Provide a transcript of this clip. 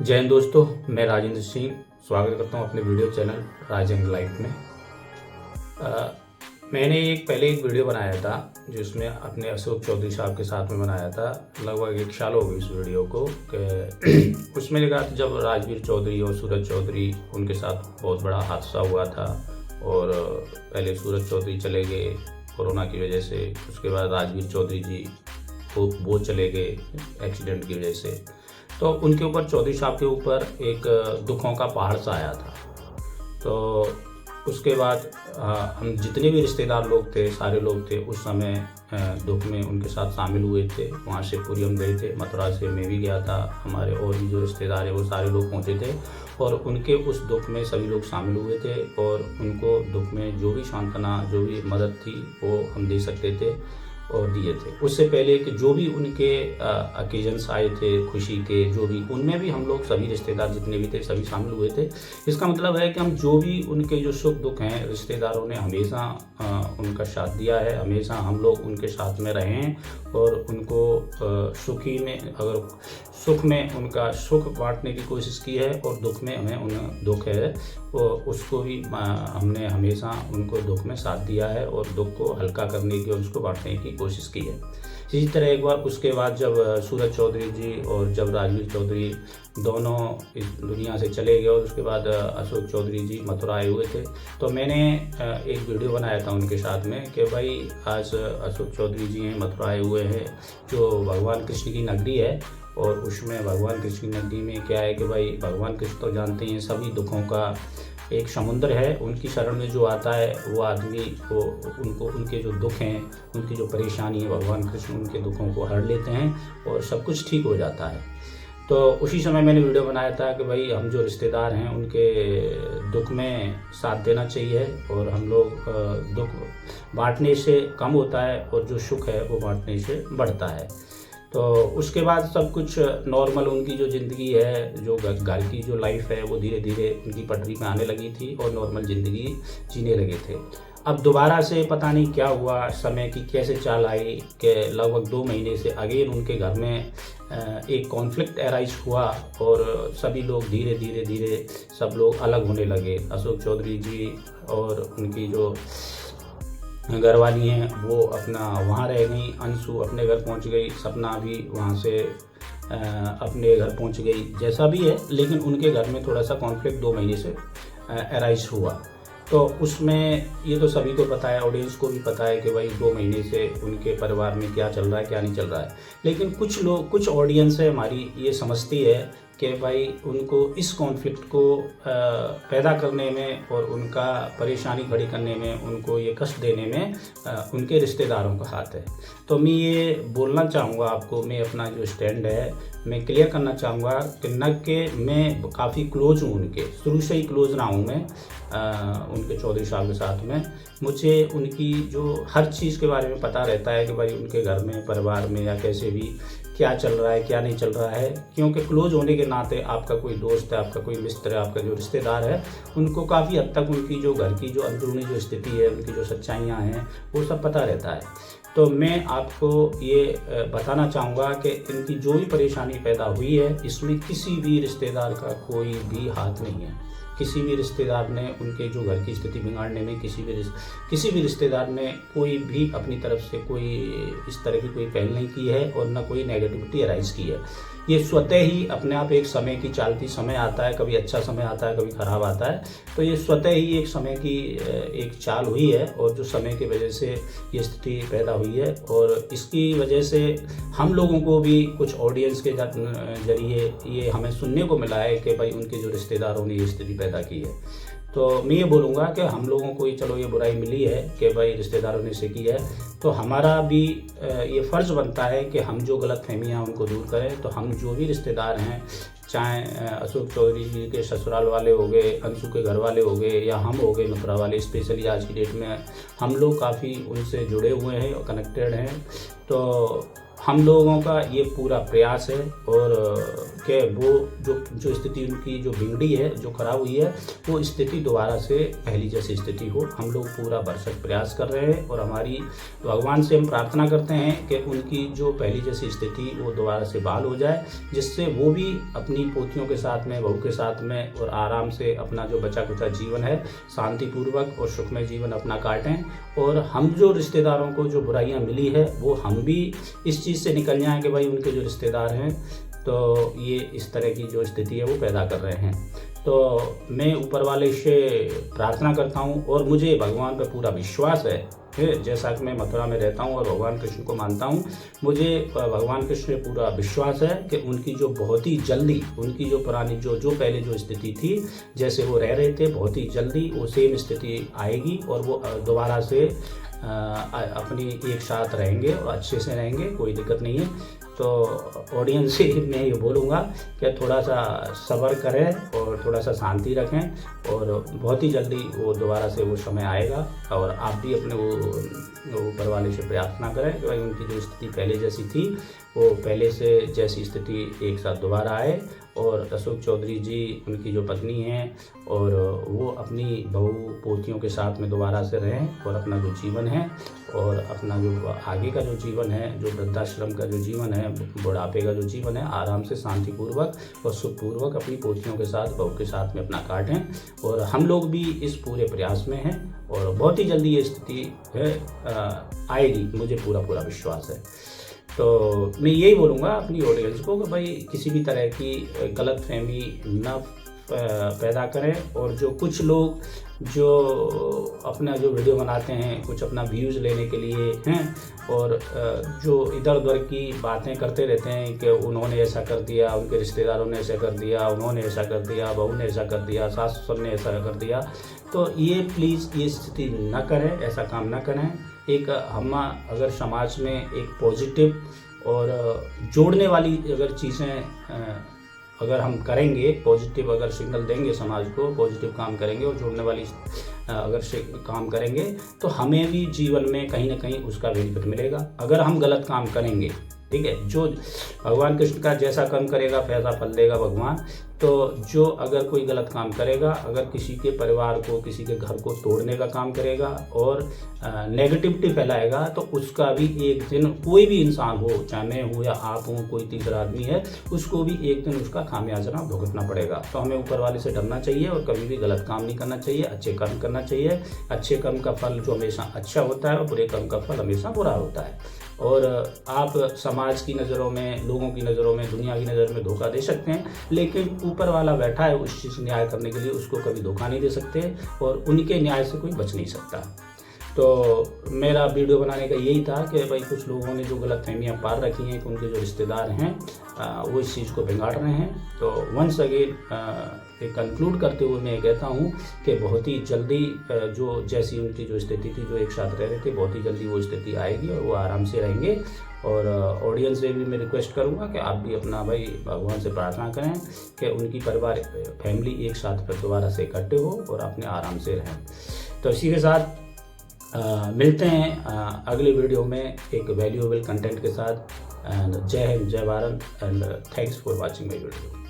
जय हिंद दोस्तों, मैं राजेंद्र सिंह स्वागत करता हूं अपने वीडियो चैनल राजेंद्र लाइफ में। मैंने पहले एक वीडियो बनाया था जिसमें अपने अशोक चौधरी साहब के साथ में बनाया था। लगभग 1 साल हो गई उस वीडियो को कि उसमें लगा था जब राजवीर चौधरी और सूरज चौधरी उनके साथ बहुत बड़ा हादसा हुआ था और पहले सूरज चौधरी चले गए कोरोना की वजह से। उसके बाद राजवीर चौधरी जी वो चले गए एक्सीडेंट की वजह से। तो उनके ऊपर चौधरी साहब के ऊपर एक दुखों का पहाड़ सा आया था। तो उसके बाद हम जितने भी रिश्तेदार लोग थे, सारे लोग थे उस समय दुख में उनके साथ शामिल हुए थे। वहाँ से पूरी हम गए थे, मथुरा से मैं भी गया था, हमारे और भी जो रिश्तेदार हैं वो सारे लोग पहुँचे थे और उनके उस दुख में सभी लोग शामिल हुए थे और उनको दुख में जो भी सांत्वना, जो भी मदद थी वो हम दे सकते थे और दिए थे। उससे पहले कि जो भी उनके ओकेजन्स आए थे खुशी के, जो भी उनमें भी हम लोग सभी रिश्तेदार जितने भी थे सभी शामिल हुए थे। इसका मतलब है कि हम जो भी उनके जो सुख दुख हैं, रिश्तेदारों ने हमेशा उनका साथ दिया है, हमेशा हम लोग उनके साथ में रहे हैं और उनको सुखी में अगर सुख में उनका सुख बांटने की कोशिश की है और दुख में हमें उन दुख है उसको भी हमने हमेशा उनको दुख में साथ दिया है और दुख को हल्का करने की और उसको बांटने की कोशिश की है। इसी तरह एक बार उसके बाद जब सूरज चौधरी जी और जब राजवीर चौधरी दोनों इस दुनिया से चले गए और उसके बाद अशोक चौधरी जी मथुरा आए हुए थे, तो मैंने एक वीडियो बनाया था उनके साथ में कि भाई आज अशोक चौधरी जी हैं, मथुरा आए हुए हैं जो भगवान कृष्ण की नगरी है। और उसमें भगवान कृष्ण की नगरी में क्या है कि भाई भगवान कृष्ण तो जानते हैं सभी दुखों का एक समुद्र है। उनकी शरण में जो आता है वो आदमी वो उनको उनके जो दुख हैं, उनकी जो परेशानी है, भगवान कृष्ण उनके दुखों को हर लेते हैं और सब कुछ ठीक हो जाता है। तो उसी समय मैंने वीडियो बनाया था कि भाई हम जो रिश्तेदार हैं उनके दुख में साथ देना चाहिए और हम लोग दुख बांटने से कम होता है और जो सुख है वो बांटने से बढ़ता है। तो उसके बाद सब कुछ नॉर्मल उनकी जो ज़िंदगी है, जो घर की जो लाइफ है वो धीरे धीरे उनकी पटरी में आने लगी थी और नॉर्मल ज़िंदगी जीने लगे थे। अब दोबारा से पता नहीं क्या हुआ, समय की कैसे चाल आई कि लगभग 2 महीने से अगेन उनके घर में एक कॉन्फ्लिक्ट अराइज हुआ और सभी लोग धीरे धीरे सब लोग अलग होने लगे। अशोक चौधरी जी और उनकी जो घरवाली हैं वो अपना वहाँ रह गई, अंशु अपने घर पहुँच गई, सपना भी वहाँ से अपने घर पहुँच गई। जैसा भी है लेकिन उनके घर में थोड़ा सा कॉन्फ्लिक्ट 2 महीने से अराइज हुआ। तो उसमें ये तो सभी को पता है, ऑडियंस को भी पता है कि भाई 2 महीने से उनके परिवार में क्या चल रहा है क्या नहीं चल रहा है। लेकिन कुछ लोग, कुछ ऑडियंस है हमारी ये समझती है कि भाई उनको इस कॉन्फ्लिक्ट को पैदा करने में और उनका परेशानी खड़ी करने में, उनको ये कष्ट देने में उनके रिश्तेदारों का हाथ है। तो मैं ये बोलना चाहूँगा आपको, मैं अपना जो स्टैंड है मैं क्लियर करना चाहूँगा कि न कि मैं काफ़ी क्लोज हूँ उनके, शुरू से ही क्लोज रहा हूँ मैं उनके चौधरी साहब के साथ में। मुझे उनकी जो हर चीज़ के बारे में पता रहता है कि भाई उनके घर में, परिवार में या कैसे भी क्या चल रहा है क्या नहीं चल रहा है, क्योंकि क्लोज होने के नाते आपका कोई दोस्त है, आपका कोई मित्र है, आपका जो रिश्तेदार है, उनको काफ़ी हद तक उनकी जो घर की जो अंदरूनी जो स्थिति है, उनकी जो सच्चाइयाँ हैं वो सब पता रहता है। तो मैं आपको ये बताना चाहूँगा कि इनकी जो भी परेशानी पैदा हुई है इसमें किसी भी रिश्तेदार का कोई भी हाथ नहीं है। किसी भी रिश्तेदार ने उनके जो घर की स्थिति बिगाड़ने में किसी भी रिश्तेदार ने कोई भी अपनी तरफ से कोई इस तरह की कोई पहल नहीं की है और न कोई नेगेटिविटी अराइज की है। ये स्वतः ही अपने आप एक समय की चालती, समय आता है, कभी अच्छा समय आता है कभी ख़राब आता है, तो ये स्वतः ही एक समय की एक चाल हुई है और जो समय की वजह से ये स्थिति पैदा हुई है। और इसकी वजह से हम लोगों को भी कुछ ऑडियंस के जरिए ये हमें सुनने को मिला है कि भाई उनके जो रिश्तेदारों ने ये स्थिति पैदा की है। तो मैं ये बोलूँगा कि हम लोगों को ही चलो ये बुराई मिली है कि भाई रिश्तेदारों ने इसे की है, तो हमारा भी ये फ़र्ज़ बनता है कि हम जो गलतफहमियाँ उनको दूर करें। तो हम जो भी रिश्तेदार हैं, चाहे अशोक चौधरी जी के ससुराल वाले हो गए, अंशु के घर वाले हो गए या हम हो गए मथुरा वाले, स्पेशली आज की डेट में हम लोग काफ़ी उनसे जुड़े हुए हैं और कनेक्टेड हैं। तो हम लोगों का ये पूरा प्रयास है और कि वो जो स्थिति उनकी जो बिगड़ी है, जो खराब हुई है, वो स्थिति दोबारा से पहली जैसी स्थिति हो। हम लोग पूरा भरसक प्रयास कर रहे हैं और हमारी भगवान से हम प्रार्थना करते हैं कि उनकी जो पहली जैसी स्थिति वो दोबारा से बहाल हो जाए, जिससे वो भी अपनी पोतियों के साथ में, बहू के साथ में और आराम से अपना जो बचा कुचा जीवन है शांतिपूर्वक और सुखमय जीवन अपना काटें। और हम जो रिश्तेदारों को जो बुराइयां मिली है वो हम भी इस चीज़ से निकल जाएं कि भाई उनके जो रिश्तेदार हैं तो ये इस तरह की जो स्थिति है वो पैदा कर रहे हैं। तो मैं ऊपर वाले से प्रार्थना करता हूँ और मुझे भगवान पर पूरा विश्वास है। जैसा कि मैं मथुरा में रहता हूँ और भगवान कृष्ण को मानता हूँ, मुझे भगवान कृष्ण में पूरा विश्वास है कि उनकी जो बहुत ही जल्दी उनकी जो पुरानी जो पहले जो स्थिति थी, जैसे वो रह रहे थे, बहुत ही जल्दी वो सेम स्थिति आएगी और वो दोबारा से अपनी एक साथ रहेंगे और अच्छे से रहेंगे, कोई दिक्कत नहीं है। तो ऑडियंस से मैं ये बोलूँगा कि थोड़ा सा सब्र करें और थोड़ा सा शांति रखें और बहुत ही जल्दी वो दोबारा से वो समय आएगा। और आप भी अपने वो ऊपर वाले से प्रार्थना करें कि भाई उनकी जो स्थिति पहले जैसी थी वो पहले से जैसी स्थिति एक साथ दोबारा आए और अशोक चौधरी जी उनकी जो पत्नी हैं और वो अपनी बहू पोतियों के साथ में दोबारा से रहें और अपना जो जीवन है और अपना जो आगे का जो जीवन है, जो वृद्धाश्रम का जो जीवन है, बुढ़ापे का जो जीवन है, आराम से शांतिपूर्वक और सुखपूर्वक अपनी पोतियों के साथ, बहू के साथ में अपना काटें। और हम लोग भी इस पूरे प्रयास में हैं और बहुत ही जल्दी ये स्थिति है आएगी, मुझे पूरा विश्वास है। तो मैं यही बोलूँगा अपनी ऑडियंस को कि भाई किसी भी तरह की गलतफहमी न पैदा करें और जो कुछ लोग जो अपना जो वीडियो बनाते हैं कुछ अपना व्यूज़ लेने के लिए हैं और जो इधर उधर की बातें करते रहते हैं कि उन्होंने ऐसा कर दिया, उनके रिश्तेदारों ने ऐसा कर दिया, उन्होंने ऐसा कर दिया, बहू ने ऐसा कर दिया, सास ससुर ने ऐसा कर दिया, तो ये प्लीज़ ये स्थिति न करें, ऐसा काम न करें। एक हम अगर समाज में एक पॉजिटिव और जोड़ने वाली अगर चीज़ें अगर हम करेंगे, पॉजिटिव अगर सिग्नल देंगे समाज को, पॉजिटिव काम करेंगे और जोड़ने वाली अगर से काम करेंगे तो हमें भी जीवन में कहीं ना कहीं उसका बेनिफिट मिलेगा। अगर हम गलत काम करेंगे, ठीक है, जो भगवान कृष्ण का जैसा कर्म करेगा वैसा फल देगा भगवान। तो जो अगर कोई गलत काम करेगा, अगर किसी के परिवार को, किसी के घर को तोड़ने का काम करेगा और नेगेटिविटी फैलाएगा तो उसका भी एक दिन, कोई भी इंसान हो, चाहे मैं हूँ या आप हो, कोई तीसरा आदमी है, उसको भी एक दिन उसका खामियाजा भुगतना पड़ेगा। तो हमें ऊपर वाले से डरना चाहिए और कभी भी गलत काम नहीं करना चाहिए, अच्छे कर्म करना चाहिए। अच्छे कर्म का फल जो हमेशा अच्छा होता है और बुरे कर्म का फल हमेशा बुरा होता है। और आप समाज की नज़रों में, लोगों की नज़रों में, दुनिया की नज़र में धोखा दे सकते हैं, लेकिन ऊपर वाला बैठा है उस चीज़ न्याय करने के लिए, उसको कभी धोखा नहीं दे सकते और उनके न्याय से कोई बच नहीं सकता। तो मेरा वीडियो बनाने का यही था कि भाई कुछ लोगों ने जो गलतफहमियां पाल रखी हैं कि उनके जो रिश्तेदार हैं वो इस चीज़ को बिगाड़ रहे हैं। तो वंस अगेन एक कंक्लूड करते हुए मैं कहता हूँ कि बहुत ही जल्दी जो जैसी उनकी जो स्थिति थी, जो एक साथ रह रहे थे, बहुत ही जल्दी वो स्थिति आएगी और वो आराम से रहेंगे। और ऑडियंस से भी मैं रिक्वेस्ट करूँगा कि आप भी अपना भाई भगवान से प्रार्थना करें कि उनकी परिवार फैमिली एक साथ फिर दोबारा से इकट्ठे हो और अपने आराम से रहें। तो इसी के साथ मिलते हैं अगले वीडियो में एक वैल्यूएबल कंटेंट के साथ। एंड जय हिंद, जय Bharat and thanks for watching my video.